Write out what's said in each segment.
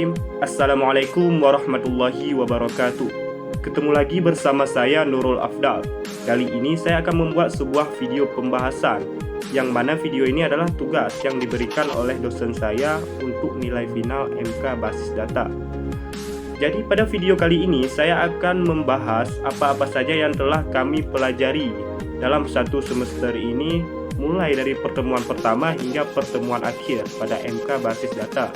Bismillahirrahmanirrahim. Assalamualaikum warahmatullahi wabarakatuh. Ketemu lagi bersama saya Nurul Afdal. Kali ini saya akan membuat sebuah video pembahasan, yang mana video ini adalah tugas yang diberikan oleh dosen saya untuk nilai final MK Basis Data. Jadi pada video kali ini saya akan membahas apa-apa saja yang telah kami pelajari dalam satu semester ini, mulai dari pertemuan pertama hingga pertemuan akhir pada MK Basis Data.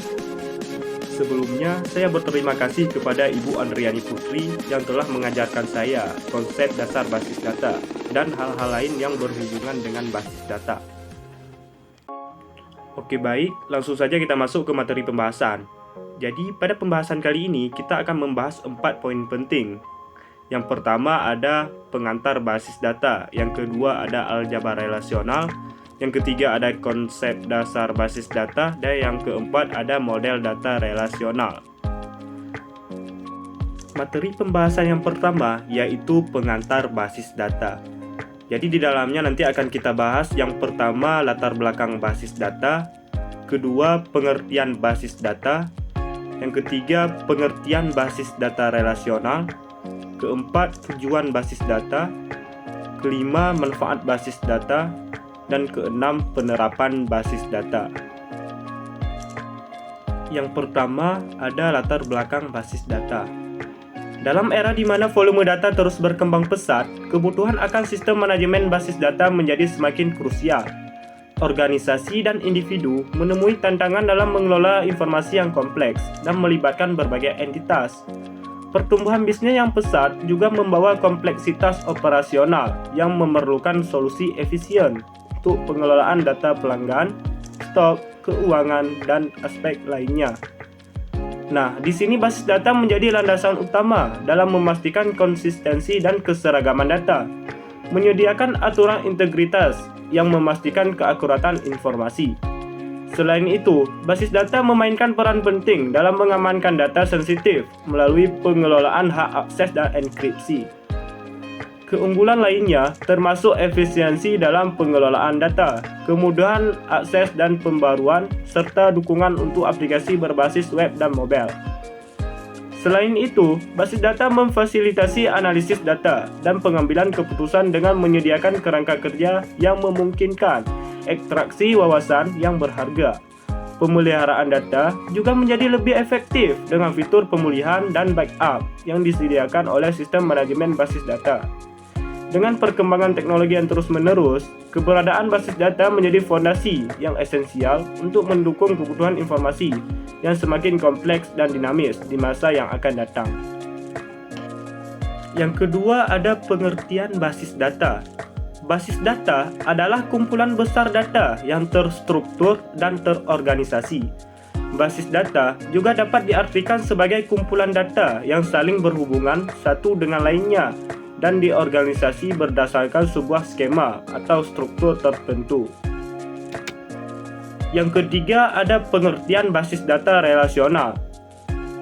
Sebelumnya, saya berterima kasih kepada Ibu Andriani Putri yang telah mengajarkan saya konsep dasar basis data dan hal-hal lain yang berhubungan dengan basis data. Oke baik, langsung saja kita masuk ke materi pembahasan. Jadi, pada pembahasan kali ini kita akan membahas 4 poin penting. Yang pertama ada pengantar basis data, yang kedua ada aljabar relasional, yang ketiga ada konsep dasar basis data, dan yang keempat ada model data relasional. Materi pembahasan yang pertama yaitu pengantar basis data. Jadi di dalamnya nanti akan kita bahas yang pertama latar belakang basis data, kedua pengertian basis data, yang ketiga pengertian basis data relasional, keempat tujuan basis data, kelima manfaat basis data, dan keenam penerapan basis data. Yang pertama ada latar belakang basis data. Dalam era di mana volume data terus berkembang pesat, kebutuhan akan sistem manajemen basis data menjadi semakin krusial. Organisasi dan individu menemui tantangan dalam mengelola informasi yang kompleks dan melibatkan berbagai entitas. Pertumbuhan bisnis yang pesat juga membawa kompleksitas operasional yang memerlukan solusi efisien untuk pengelolaan data pelanggan, stok, keuangan, dan aspek lainnya. Nah, di sini basis data menjadi landasan utama dalam memastikan konsistensi dan keseragaman data, menyediakan aturan integritas yang memastikan keakuratan informasi. Selain itu, basis data memainkan peran penting dalam mengamankan data sensitif melalui pengelolaan hak akses dan enkripsi. Keunggulan lainnya termasuk efisiensi dalam pengelolaan data, kemudahan akses dan pembaruan, serta dukungan untuk aplikasi berbasis web dan mobile. Selain itu, basis data memfasilitasi analisis data dan pengambilan keputusan dengan menyediakan kerangka kerja yang memungkinkan ekstraksi wawasan yang berharga. Pemeliharaan data juga menjadi lebih efektif dengan fitur pemulihan dan backup yang disediakan oleh sistem manajemen basis data. Dengan perkembangan teknologi yang terus-menerus, keberadaan basis data menjadi fondasi yang esensial untuk mendukung kebutuhan informasi yang semakin kompleks dan dinamis di masa yang akan datang. Yang kedua ada pengertian basis data. Basis data adalah kumpulan besar data yang terstruktur dan terorganisasi. Basis data juga dapat diartikan sebagai kumpulan data yang saling berhubungan satu dengan lainnya dan diorganisasi berdasarkan sebuah skema atau struktur tertentu. Yang ketiga ada pengertian basis data relasional.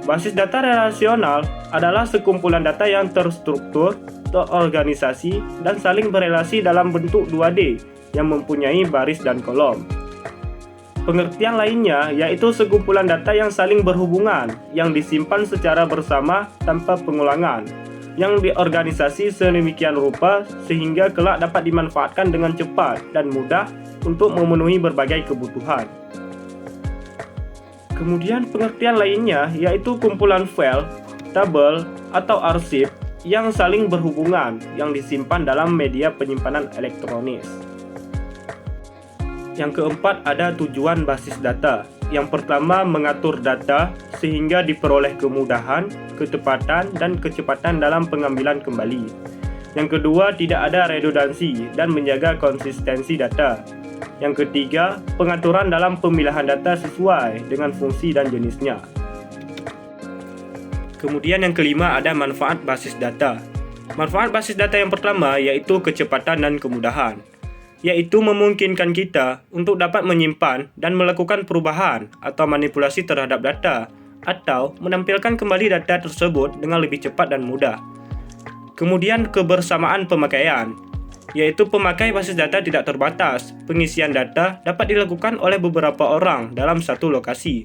Basis data relasional adalah sekumpulan data yang terstruktur, terorganisasi, dan saling berelasi dalam bentuk 2D yang mempunyai baris dan kolom. Pengertian lainnya yaitu sekumpulan data yang saling berhubungan, yang disimpan secara bersama tanpa pengulangan, yang diorganisasi sedemikian rupa sehingga kelak dapat dimanfaatkan dengan cepat dan mudah untuk memenuhi berbagai kebutuhan. Kemudian pengertian lainnya yaitu kumpulan file, tabel, atau arsip yang saling berhubungan yang disimpan dalam media penyimpanan elektronis. Yang keempat ada tujuan basis data. Yang pertama mengatur data sehingga diperoleh kemudahan, ketepatan, dan kecepatan dalam pengambilan kembali. Yang kedua tidak ada redundansi dan menjaga konsistensi data. Yang ketiga pengaturan dalam pemilihan data sesuai dengan fungsi dan jenisnya. Kemudian yang kelima ada manfaat basis data. Manfaat basis data yang pertama yaitu kecepatan dan kemudahan, yaitu memungkinkan kita untuk dapat menyimpan dan melakukan perubahan atau manipulasi terhadap data, atau menampilkan kembali data tersebut dengan lebih cepat dan mudah. Kemudian kebersamaan pemakaian, yaitu pemakai basis data tidak terbatas. Pengisian data dapat dilakukan oleh beberapa orang dalam satu lokasi.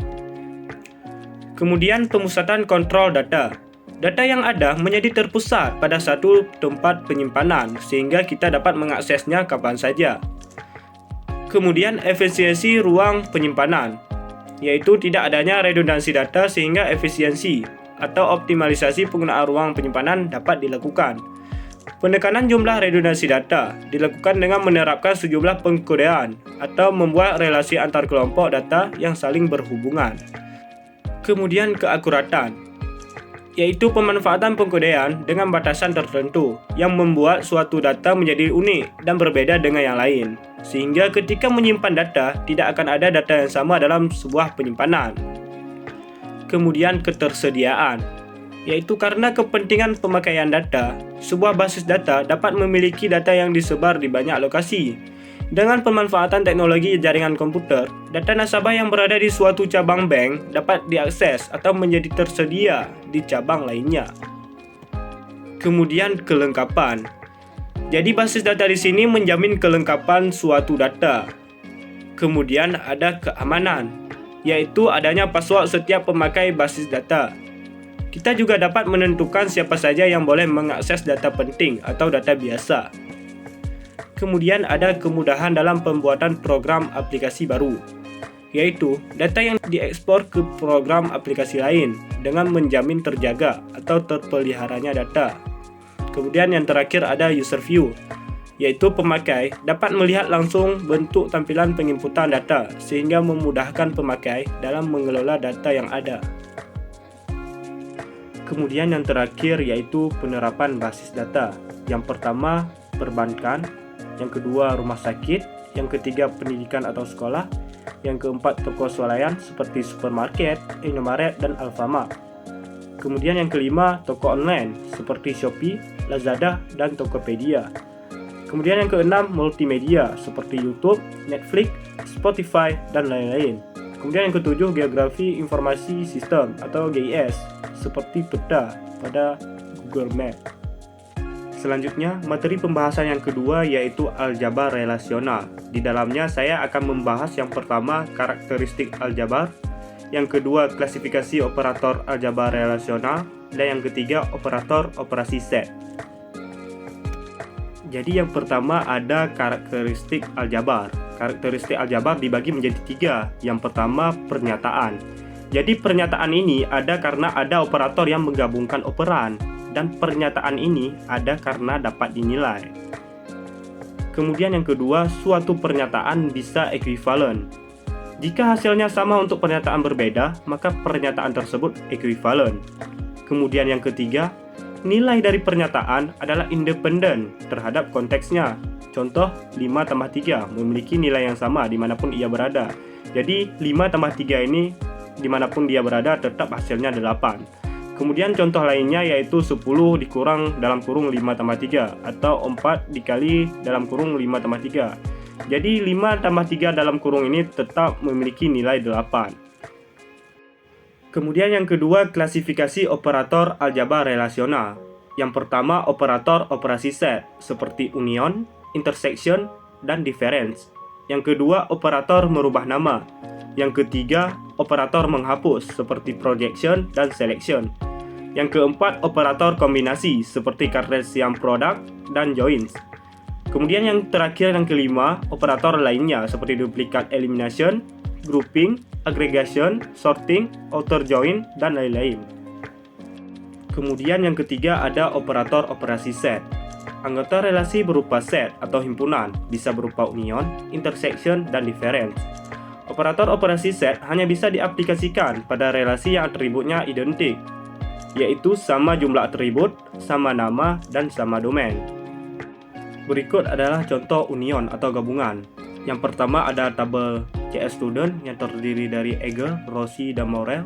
Kemudian pemusatan kontrol data. Data yang ada menjadi terpusat pada satu tempat penyimpanan sehingga kita dapat mengaksesnya kapan saja. Kemudian efisiensi ruang penyimpanan, yaitu tidak adanya redundansi data sehingga efisiensi atau optimalisasi penggunaan ruang penyimpanan dapat dilakukan. Penekanan jumlah redundansi data dilakukan dengan menerapkan sejumlah pengkodean atau membuat relasi antar kelompok data yang saling berhubungan. Kemudian keakuratan, yaitu pemanfaatan pengkodean dengan batasan tertentu yang membuat suatu data menjadi unik dan berbeda dengan yang lain, sehingga ketika menyimpan data tidak akan ada data yang sama dalam sebuah penyimpanan. Kemudian ketersediaan, yaitu karena kepentingan pemakaian data, sebuah basis data dapat memiliki data yang disebar di banyak lokasi. Dengan pemanfaatan teknologi jaringan komputer, data nasabah yang berada di suatu cabang bank dapat diakses atau menjadi tersedia di cabang lainnya. Kemudian kelengkapan. Jadi basis data di sini menjamin kelengkapan suatu data. Kemudian ada keamanan, yaitu adanya password setiap pemakai basis data. Kita juga dapat menentukan siapa saja yang boleh mengakses data penting atau data biasa. Kemudian ada kemudahan dalam pembuatan program aplikasi baru, yaitu data yang diekspor ke program aplikasi lain dengan menjamin terjaga atau terpeliharanya data. Kemudian yang terakhir ada user view, yaitu pemakai dapat melihat langsung bentuk tampilan penginputan data sehingga memudahkan pemakai dalam mengelola data yang ada. Kemudian yang terakhir yaitu penerapan basis data. Yang pertama, perbankan. Yang kedua, rumah sakit. Yang ketiga, pendidikan atau sekolah. Yang keempat, toko swalayan seperti supermarket, Indomaret, dan Alfamart. Kemudian yang kelima, toko online seperti Shopee, Lazada, dan Tokopedia. Kemudian yang keenam, multimedia seperti YouTube, Netflix, Spotify, dan lain-lain. Kemudian yang ketujuh, geografi informasi sistem atau GIS seperti peta pada Google Maps. Selanjutnya, materi pembahasan yang kedua yaitu aljabar relasional. Di dalamnya saya akan membahas yang pertama karakteristik aljabar, yang kedua klasifikasi operator aljabar relasional, dan yang ketiga operator operasi set. Jadi yang pertama ada karakteristik aljabar. Karakteristik aljabar dibagi menjadi tiga. Yang pertama pernyataan. Jadi pernyataan ini ada karena ada operator yang menggabungkan operan. Dan pernyataan ini ada karena dapat dinilai. Kemudian yang kedua, suatu pernyataan bisa ekuivalen. Jika hasilnya sama untuk pernyataan berbeda, maka pernyataan tersebut ekuivalen. Kemudian yang ketiga, nilai dari pernyataan adalah independen terhadap konteksnya. Contoh, 5 tambah 3 memiliki nilai yang sama dimanapun ia berada. Jadi 5 tambah 3 ini dimanapun dia berada tetap hasilnya 8. Kemudian contoh lainnya yaitu 10 dikurang dalam kurung 5 tambah 3 atau 4 dikali dalam kurung 5 tambah 3. Jadi 5 tambah 3 dalam kurung ini tetap memiliki nilai 8. Kemudian yang kedua, klasifikasi operator aljabar relasional. Yang pertama, operator operasi set seperti union, intersection, dan difference. Yang kedua, operator merubah nama. Yang ketiga, operator menghapus seperti projection dan selection. Yang keempat, operator kombinasi seperti Cartesian product dan joins. Kemudian yang terakhir, yang kelima, operator lainnya seperti duplicate elimination, grouping, aggregation, sorting, outer join, dan lain-lain. Kemudian yang ketiga ada operator operasi set. Anggota relasi berupa set atau himpunan, bisa berupa union, intersection, dan difference. Operator operasi set hanya bisa diaplikasikan pada relasi yang atributnya identik, yaitu sama jumlah atribut, sama nama, dan sama domain. Berikut adalah contoh union atau gabungan. Yang pertama ada tabel CS Student yang terdiri dari Eger, Rossi, dan Morel.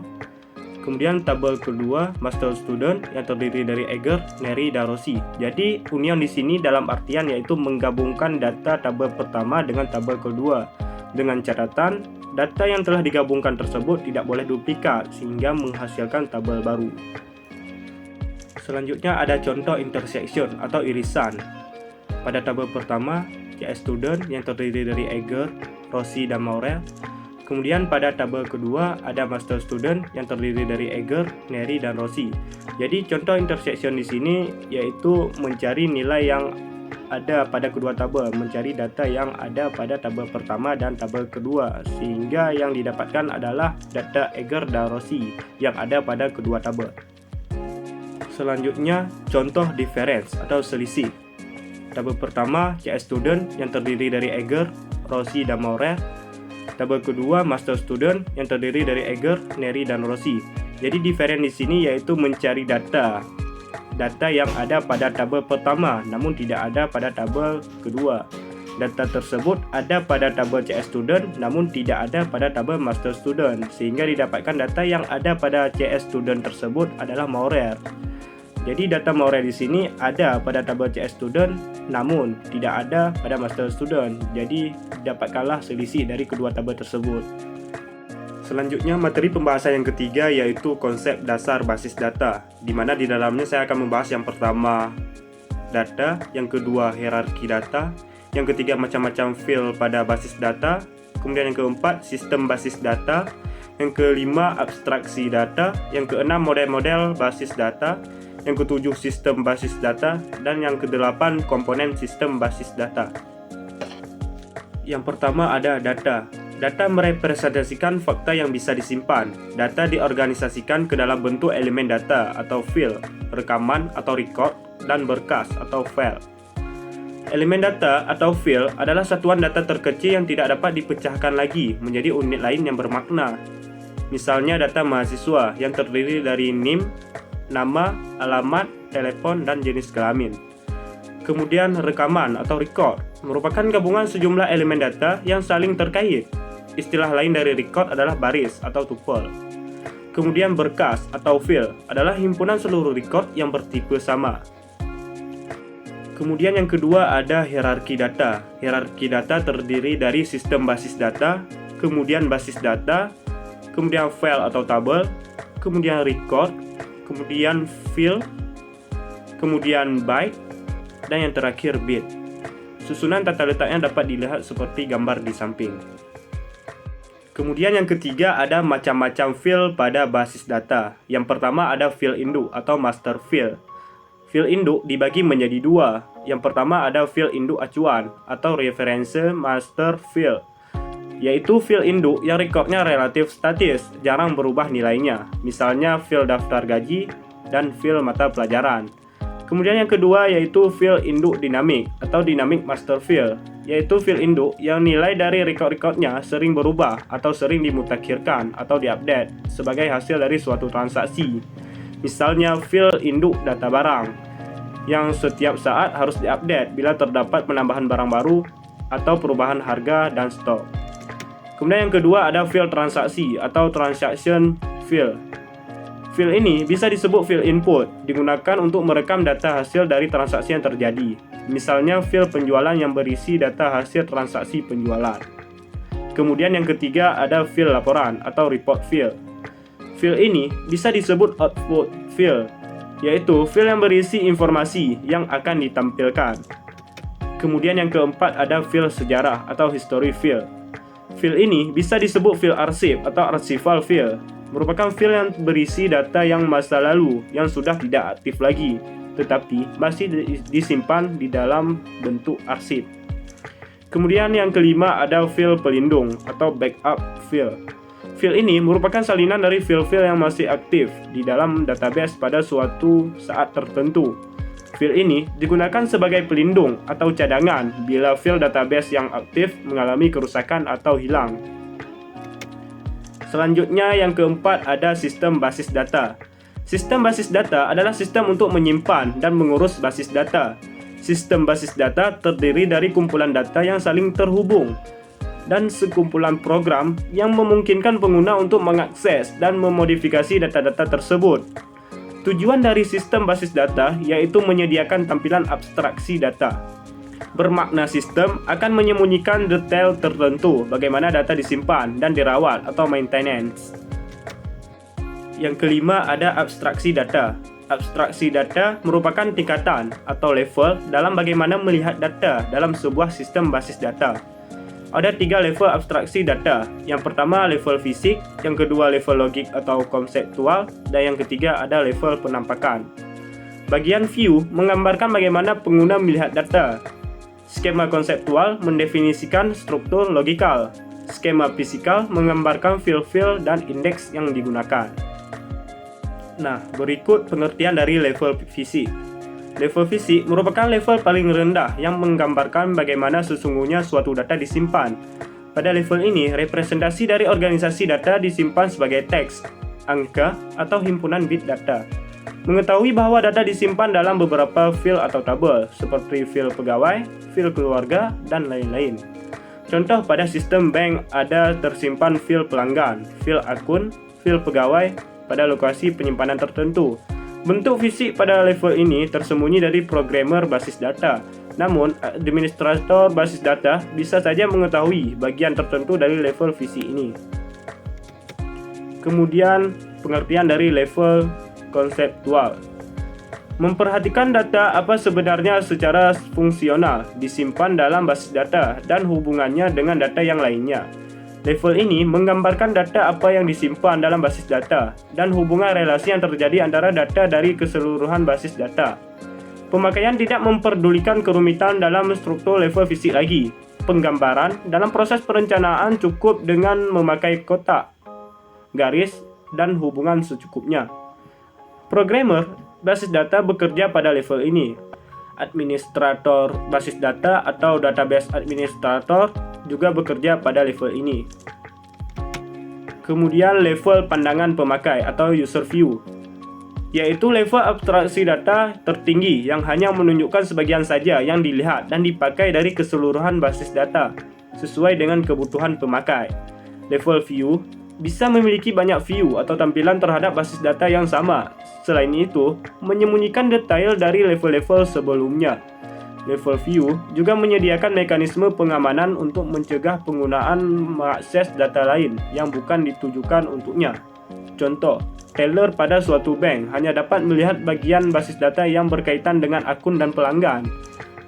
Kemudian tabel kedua Master Student yang terdiri dari Eger, Neri, dan Rossi. Jadi union di sini dalam artian yaitu menggabungkan data tabel pertama dengan tabel kedua. Dengan catatan, data yang telah digabungkan tersebut tidak boleh duplikat sehingga menghasilkan tabel baru. Selanjutnya ada contoh intersection atau irisan. Pada tabel pertama, CS Student yang terdiri dari Eger, Rossi, dan Morel. Kemudian pada tabel kedua ada master student yang terdiri dari Eger, Neri, dan Rossi. Jadi contoh intersection di sini yaitu mencari nilai yang ada pada kedua tabel, mencari data yang ada pada tabel pertama dan tabel kedua, sehingga yang didapatkan adalah data Eger dan Rossi yang ada pada kedua tabel. Selanjutnya contoh difference atau selisih. Tabel pertama CS student yang terdiri dari Eger, Rossi, dan Maurer. Tabel kedua master student yang terdiri dari Eger, Neri, dan Rossi. Jadi difference di sini yaitu mencari data yang ada pada tabel pertama namun tidak ada pada tabel kedua. Data tersebut ada pada tabel CS student namun tidak ada pada tabel master student, sehingga didapatkan data yang ada pada CS student tersebut adalah Maurer. Jadi data Maurer di sini ada pada tabel CS student namun tidak ada pada master student. Jadi dapatkanlah selisih dari kedua tabel tersebut. Selanjutnya materi pembahasan yang ketiga yaitu konsep dasar basis data, di mana di dalamnya saya akan membahas yang pertama data, yang kedua hierarki data, yang ketiga macam-macam field pada basis data, kemudian yang keempat sistem basis data, yang kelima abstraksi data, yang keenam model-model basis data, yang ketujuh sistem basis data, dan yang kedelapan komponen sistem basis data. Yang pertama ada data. Data merepresentasikan fakta yang bisa disimpan. Data diorganisasikan ke dalam bentuk elemen data atau field, rekaman atau record, dan berkas atau file. Elemen data atau field adalah satuan data terkecil yang tidak dapat dipecahkan lagi menjadi unit lain yang bermakna. Misalnya data mahasiswa yang terdiri dari NIM, nama, alamat, telepon, dan jenis kelamin. Kemudian rekaman atau record merupakan gabungan sejumlah elemen data yang saling terkait. Istilah lain dari record adalah baris atau tuple. Kemudian berkas atau file adalah himpunan seluruh record yang bertipe sama. Kemudian yang kedua ada hierarki data. Hierarki data terdiri dari sistem basis data, kemudian basis data, kemudian file atau tabel, kemudian record, kemudian field, kemudian byte, dan yang terakhir bit. Susunan tata letaknya dapat dilihat seperti gambar di samping. Kemudian yang ketiga ada macam-macam field pada basis data. Yang pertama ada field induk atau master field. Field induk dibagi menjadi dua. Yang pertama ada field induk acuan atau reference master field, yaitu field induk yang rekodnya relatif statis, jarang berubah nilainya. Misalnya field daftar gaji dan field mata pelajaran. Kemudian yang kedua yaitu field induk dinamik atau dynamic master field, yaitu field induk yang nilai dari record-recordnya sering berubah atau sering dimutakhirkan atau diupdate sebagai hasil dari suatu transaksi. Misalnya field induk data barang yang setiap saat harus diupdate bila terdapat penambahan barang baru atau perubahan harga dan stok. Kemudian yang kedua ada field transaksi atau transaction field. Field ini bisa disebut field input, digunakan untuk merekam data hasil dari transaksi yang terjadi. Misalnya field penjualan yang berisi data hasil transaksi penjualan. Kemudian yang ketiga ada field laporan atau report field. Field ini bisa disebut output field, yaitu field yang berisi informasi yang akan ditampilkan. Kemudian yang keempat ada field sejarah atau history field. Field ini bisa disebut field arsip atau archival field, merupakan field yang berisi data yang masa lalu yang sudah tidak aktif lagi, tetapi masih disimpan di dalam bentuk arsip. Kemudian yang kelima ada field pelindung atau backup field. Field ini merupakan salinan dari field-field yang masih aktif di dalam database pada suatu saat tertentu. Field ini digunakan sebagai pelindung atau cadangan bila field database yang aktif mengalami kerusakan atau hilang. Selanjutnya yang keempat ada sistem basis data. Sistem basis data adalah sistem untuk menyimpan dan mengurus basis data. Sistem basis data terdiri dari kumpulan data yang saling terhubung dan sekumpulan program yang memungkinkan pengguna untuk mengakses dan memodifikasi data-data tersebut. Tujuan dari sistem basis data yaitu menyediakan tampilan abstraksi data. Bermakna sistem akan menyembunyikan detail tertentu bagaimana data disimpan dan dirawat atau maintenance. Yang kelima ada abstraksi data. Abstraksi data merupakan tingkatan atau level dalam bagaimana melihat data dalam sebuah sistem basis data. ada 3 level abstraksi data. Yang pertama level fisik, yang kedua level logik atau konseptual, dan yang ketiga ada level penampakan. Bagian view menggambarkan bagaimana pengguna melihat data. Skema konseptual mendefinisikan struktur logikal. Skema fisikal menggambarkan fil-fil dan indeks yang digunakan. Nah, berikut pengertian dari level fisik. Level fisik merupakan level paling rendah yang menggambarkan bagaimana sesungguhnya suatu data disimpan. Pada level ini, representasi dari organisasi data disimpan sebagai teks, angka, atau himpunan bit data. Mengetahui bahwa data disimpan dalam beberapa fil atau tabel, seperti fil pegawai, fil keluarga, dan lain-lain. Contoh pada sistem bank ada tersimpan fil pelanggan, fil akun, fil pegawai pada lokasi penyimpanan tertentu. Bentuk fisik pada level ini tersembunyi dari programmer basis data. Namun, administrator basis data bisa saja mengetahui bagian tertentu dari level fisik ini. Kemudian, pengertian dari level konseptual. Memperhatikan data apa sebenarnya secara fungsional disimpan dalam basis data dan hubungannya dengan data yang lainnya. Level ini menggambarkan data apa yang disimpan dalam basis data dan hubungan relasi yang terjadi antara data dari keseluruhan basis data. Pemakaian tidak memperdulikan kerumitan dalam struktur level fisik lagi. Penggambaran dalam proses perencanaan cukup dengan memakai kotak, garis, dan hubungan secukupnya. Programmer basis data bekerja pada level ini. Administrator basis data atau database administrator juga bekerja pada level ini. Kemudian level pandangan pemakai atau user view, yaitu level abstraksi data tertinggi yang hanya menunjukkan sebagian saja yang dilihat dan dipakai dari keseluruhan basis data sesuai dengan kebutuhan pemakai. Level view bisa memiliki banyak view atau tampilan terhadap basis data yang sama. Selain itu, menyembunyikan detail dari level-level sebelumnya. Level view juga menyediakan mekanisme pengamanan untuk mencegah penggunaan mengakses data lain yang bukan ditujukan untuknya. Contoh, teller pada suatu bank hanya dapat melihat bagian basis data yang berkaitan dengan akun dan pelanggan.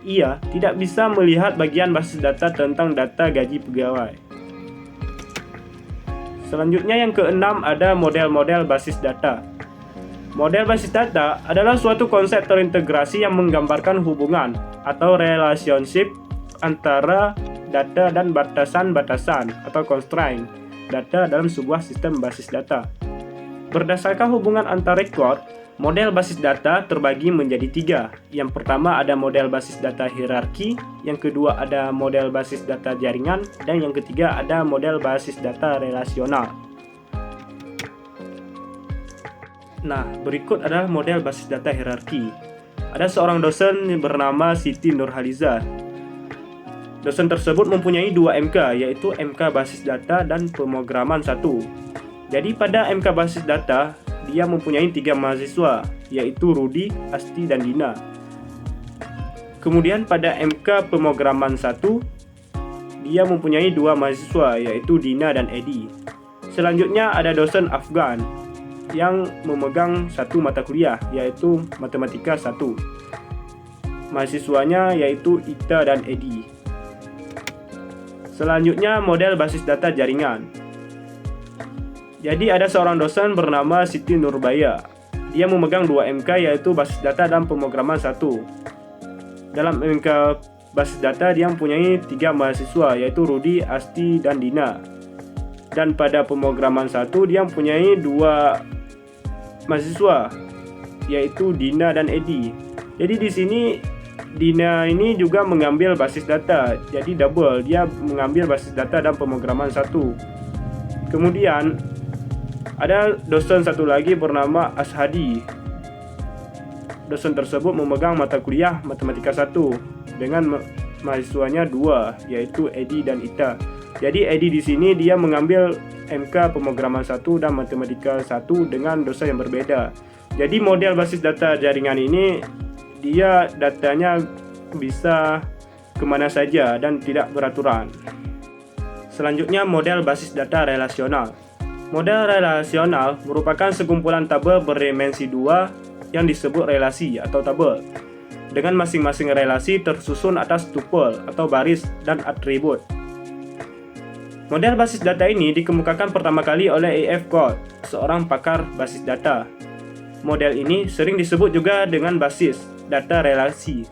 Ia tidak bisa melihat bagian basis data tentang data gaji pegawai. Selanjutnya yang keenam ada model-model basis data. Model basis data adalah suatu konsep terintegrasi yang menggambarkan hubungan atau relationship antara data dan batasan-batasan atau constraint data dalam sebuah sistem basis data. Berdasarkan hubungan antar record, model basis data terbagi menjadi 3. Yang pertama ada model basis data hierarki, yang kedua ada model basis data jaringan, dan yang ketiga ada model basis data relasional. Nah, berikut adalah model basis data hierarki. Ada seorang dosen bernama Siti Nurhaliza. Dosen tersebut mempunyai 2 MK, yaitu MK basis data dan pemrograman 1. Jadi pada MK basis data, dia mempunyai 3 mahasiswa, yaitu Rudi, Asti, dan Dina. Kemudian pada MK pemrograman 1, dia mempunyai 2 mahasiswa, yaitu Dina dan Edi. Selanjutnya ada dosen Afgan yang memegang 1 mata kuliah, yaitu Matematika 1. Mahasiswanya yaitu Ita dan Edi. Selanjutnya model basis data jaringan. Jadi ada seorang dosen bernama Siti Nurbaya. Dia memegang 2 MK yaitu basis data dan pemrograman 1. Dalam MK basis data dia mempunyai 3 mahasiswa yaitu Rudi, Asti, dan Dina. Dan pada pemrograman 1 dia mempunyai 2 mahasiswa yaitu Dina dan Edi. Jadi di sini Dina ini juga mengambil basis data. Jadi double, dia mengambil basis data dan pemrograman 1. Kemudian ada dosen satu lagi bernama Ashadi. Dosen tersebut memegang mata kuliah Matematika 1 dengan mahasiswanya 2 yaitu Edi dan Ita. Jadi Edi di sini dia mengambil MK pemrograman 1 dan Matematika 1 dengan dosen yang berbeda. Jadi model basis data jaringan ini dia datanya bisa kemana saja dan tidak beraturan. Selanjutnya model basis data relasional. Model relasional merupakan sekumpulan tabel berdimensi 2 yang disebut relasi atau tabel. Dengan masing-masing relasi tersusun atas tuple atau baris dan atribut. Model basis data ini dikemukakan pertama kali oleh A.F. Codd, seorang pakar basis data. Model ini sering disebut juga dengan basis data relasi.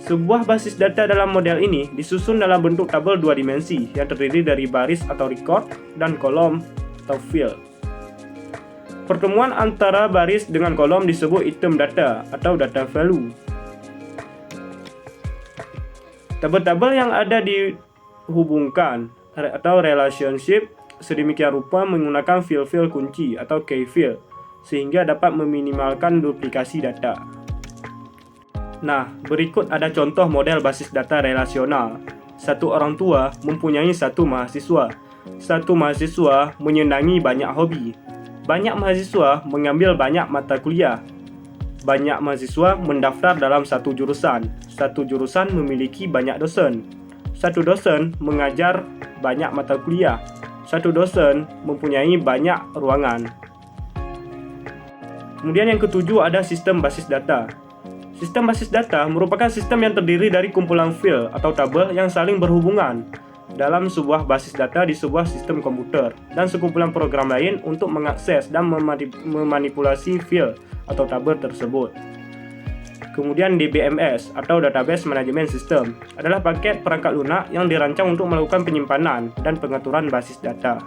Sebuah basis data dalam model ini disusun dalam bentuk tabel dua dimensi yang terdiri dari baris atau record dan kolom atau field. Pertemuan antara baris dengan kolom disebut item data atau data value. Tabel-tabel yang ada dihubungkan atau relationship sedemikian rupa menggunakan field-field kunci atau key field sehingga dapat meminimalkan duplikasi data. Nah, berikut ada contoh model basis data relasional. Satu orang tua mempunyai satu mahasiswa. Satu mahasiswa menyenangi banyak hobi. Banyak mahasiswa mengambil banyak mata kuliah. Banyak mahasiswa mendaftar dalam satu jurusan. Satu jurusan memiliki banyak dosen. Satu dosen mengajar banyak mata kuliah. Satu dosen mempunyai banyak ruangan. Kemudian yang ketujuh ada sistem basis data. Sistem basis data merupakan sistem yang terdiri dari kumpulan field atau tabel yang saling berhubungan dalam sebuah basis data di sebuah sistem komputer dan sekumpulan program lain untuk mengakses dan memanipulasi field atau tabel tersebut. Kemudian DBMS atau Database Management System adalah paket perangkat lunak yang dirancang untuk melakukan penyimpanan dan pengaturan basis data.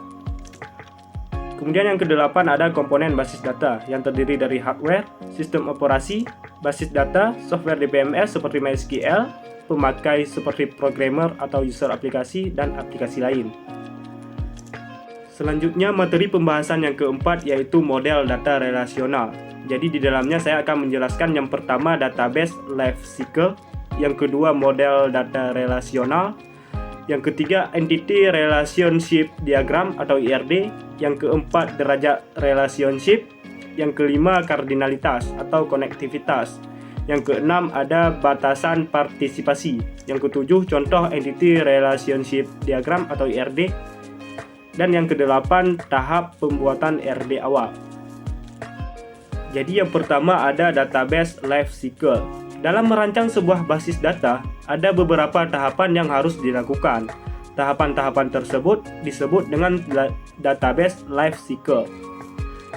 Kemudian yang kedelapan ada komponen basis data yang terdiri dari hardware, sistem operasi, basis data, software DBMS seperti MySQL, pemakai seperti programmer atau user aplikasi, dan aplikasi lain. Selanjutnya materi pembahasan yang keempat yaitu model data relasional. Jadi di dalamnya saya akan menjelaskan yang pertama database life cycle, yang kedua model data relasional, yang ketiga entity relationship diagram atau IRD, yang keempat derajat relationship, yang kelima kardinalitas atau konektivitas, yang keenam ada batasan partisipasi, yang ketujuh contoh entity relationship diagram atau IRD, dan yang kedelapan tahap pembuatan IRD awal. Jadi yang pertama ada database life cycle. Dalam merancang sebuah basis data, ada beberapa tahapan yang harus dilakukan. Tahapan-tahapan tersebut disebut dengan database life cycle.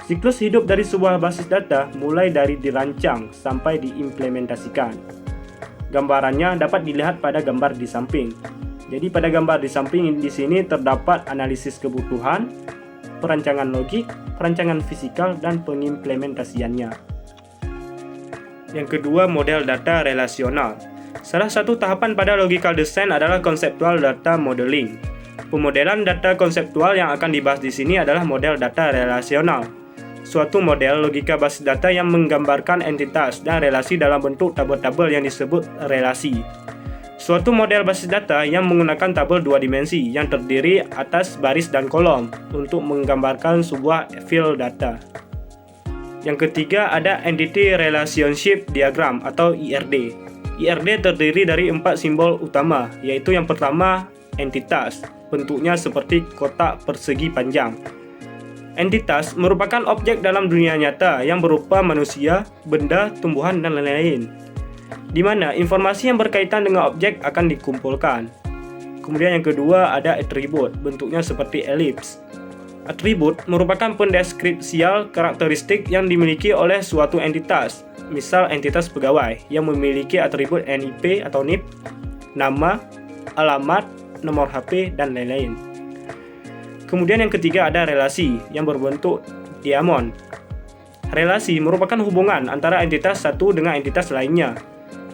Siklus hidup dari sebuah basis data mulai dari dirancang sampai diimplementasikan. Gambarannya dapat dilihat pada gambar di samping. Jadi pada gambar di samping di sini terdapat analisis kebutuhan, perancangan logik, perancangan fisikal, dan pengimplementasiannya. Yang kedua, model data relasional. Salah satu tahapan pada logical design adalah conceptual data modeling. Pemodelan data konseptual yang akan dibahas di sini adalah model data relasional. Suatu model logika basis data yang menggambarkan entitas dan relasi dalam bentuk tabel-tabel yang disebut relasi. Suatu model basis data yang menggunakan tabel dua dimensi yang terdiri atas baris dan kolom untuk menggambarkan sebuah field data. Yang ketiga ada Entity Relationship Diagram atau IRD. IRD terdiri dari 4 simbol utama, yaitu yang pertama entitas, bentuknya seperti kotak persegi panjang. Entitas merupakan objek dalam dunia nyata yang berupa manusia, benda, tumbuhan, dan lain-lain, di mana informasi yang berkaitan dengan objek akan dikumpulkan. Kemudian yang kedua ada atribut, bentuknya seperti elips. Atribut merupakan pendeskripsial karakteristik yang dimiliki oleh suatu entitas. Misal entitas pegawai yang memiliki atribut NIP atau NIP, nama, alamat, nomor HP, dan lain-lain. Kemudian yang ketiga ada relasi yang berbentuk diamond. Relasi merupakan hubungan antara entitas satu dengan entitas lainnya.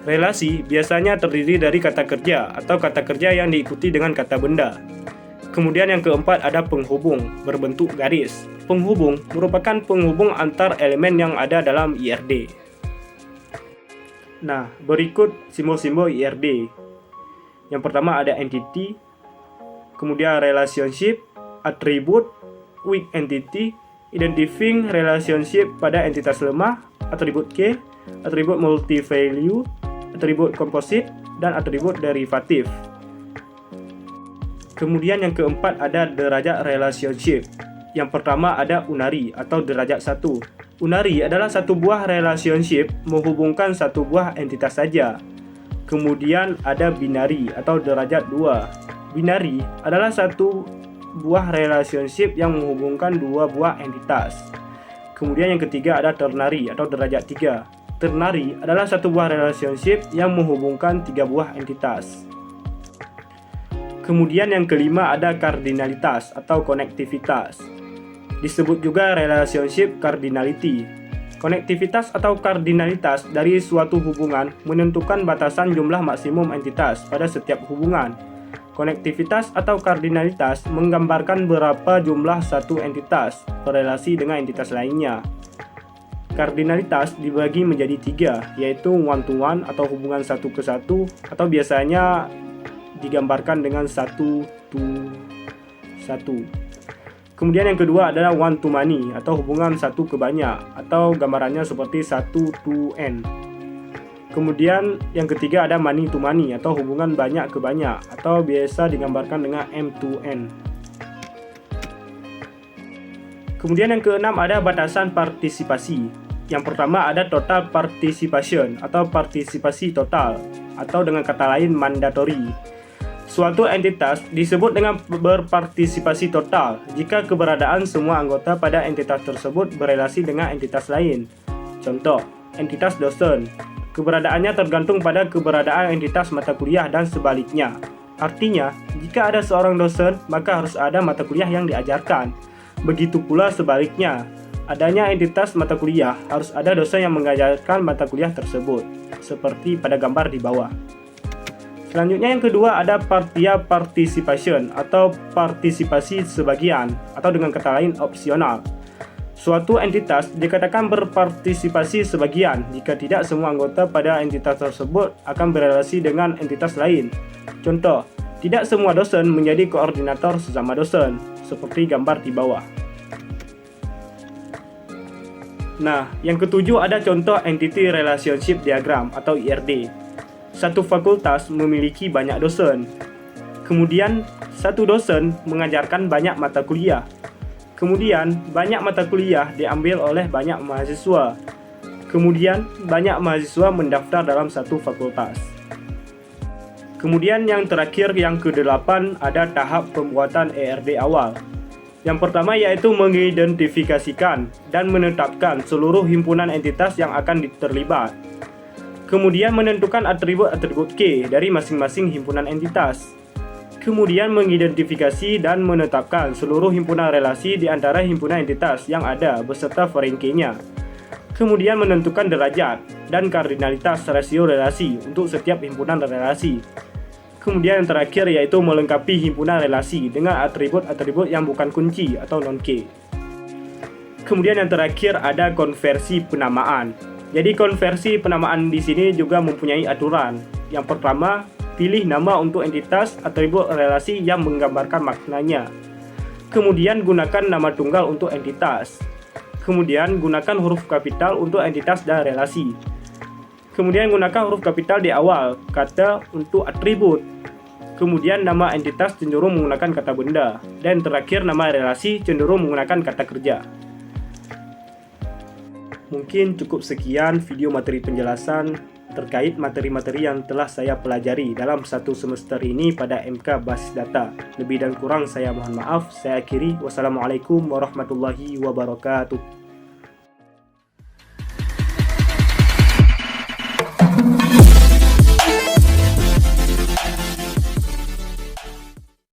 Relasi biasanya terdiri dari kata kerja atau kata kerja yang diikuti dengan kata benda. Kemudian yang keempat ada penghubung berbentuk garis. Penghubung merupakan penghubung antar elemen yang ada dalam IRD. Nah, berikut simbol-simbol IRD. Yang pertama ada entity, kemudian relationship, attribute, weak entity, identifying relationship pada entitas lemah, atribut K, atribut multi-value, atribut composite, dan atribut derivatif. Kemudian yang keempat ada derajat relationship. Yang pertama ada unary atau derajat 1. Unary adalah satu buah relationship menghubungkan satu buah entitas saja. Kemudian ada binary atau derajat 2. Binary adalah satu buah relationship yang menghubungkan dua buah entitas. Kemudian yang ketiga ada ternary atau derajat 3. Ternary adalah satu buah relationship yang menghubungkan tiga buah entitas. Kemudian yang kelima ada kardinalitas atau konektivitas. Disebut juga relationship cardinality. Konektivitas atau kardinalitas dari suatu hubungan menentukan batasan jumlah maksimum entitas pada setiap hubungan. Konektivitas atau kardinalitas menggambarkan berapa jumlah satu entitas berrelasi dengan entitas lainnya. Kardinalitas dibagi menjadi 3, yaitu one-to-one atau hubungan satu ke satu, atau biasanya digambarkan dengan 1-to-1. Kemudian yang kedua adalah one-to-many atau hubungan satu ke banyak, atau gambarannya seperti 1-to-n. Kemudian yang ketiga ada many-to-many atau hubungan banyak ke banyak, atau biasa digambarkan dengan m-to-n. Kemudian yang keenam ada batasan partisipasi. Yang pertama ada total participation atau partisipasi total, atau dengan kata lain mandatory. Suatu entitas disebut dengan berpartisipasi total jika keberadaan semua anggota pada entitas tersebut berelasi dengan entitas lain. Contoh, entitas dosen. Keberadaannya tergantung pada keberadaan entitas mata kuliah dan sebaliknya. Artinya, jika ada seorang dosen, maka harus ada mata kuliah yang diajarkan. Begitu pula sebaliknya, adanya entitas mata kuliah, harus ada dosen yang mengajarkan mata kuliah tersebut, seperti pada gambar di bawah. Selanjutnya yang kedua ada partial participation atau partisipasi sebagian, atau dengan kata lain opsional. Suatu entitas dikatakan berpartisipasi sebagian jika tidak semua anggota pada entitas tersebut akan berrelasi dengan entitas lain. Contoh, tidak semua dosen menjadi koordinator sesama dosen, seperti gambar di bawah. Nah, yang ketujuh ada contoh Entity Relationship Diagram atau IRD. Satu fakultas memiliki banyak dosen. Kemudian, satu dosen mengajarkan banyak mata kuliah. Kemudian, banyak mata kuliah diambil oleh banyak mahasiswa. Kemudian, banyak mahasiswa mendaftar dalam satu fakultas. Kemudian yang terakhir, yang ke-8 ada tahap pembuatan ERD awal. Yang pertama yaitu mengidentifikasikan dan menetapkan seluruh himpunan entitas yang akan terlibat. Kemudian menentukan atribut-atribut K dari masing-masing himpunan entitas. Kemudian mengidentifikasi dan menetapkan seluruh himpunan relasi di antara himpunan entitas yang ada beserta foreign key-nya. Kemudian menentukan derajat dan kardinalitas rasio relasi untuk setiap himpunan relasi. Kemudian yang terakhir yaitu melengkapi himpunan relasi dengan atribut-atribut yang bukan kunci atau non-K. Kemudian yang terakhir ada konversi penamaan. Jadi konversi penamaan di sini juga mempunyai aturan. Yang pertama, pilih nama untuk entitas atribut relasi yang menggambarkan maknanya. Kemudian gunakan nama tunggal untuk entitas. Kemudian gunakan huruf kapital untuk entitas dan relasi. Kemudian gunakan huruf kapital di awal kata untuk atribut. Kemudian nama entitas cenderung menggunakan kata benda. Dan terakhir nama relasi cenderung menggunakan kata kerja. Mungkin cukup sekian video materi penjelasan terkait materi-materi yang telah saya pelajari dalam satu semester ini pada MK Basis Data. Lebih dan kurang saya mohon maaf. Saya akhiri. Wassalamualaikum warahmatullahi wabarakatuh.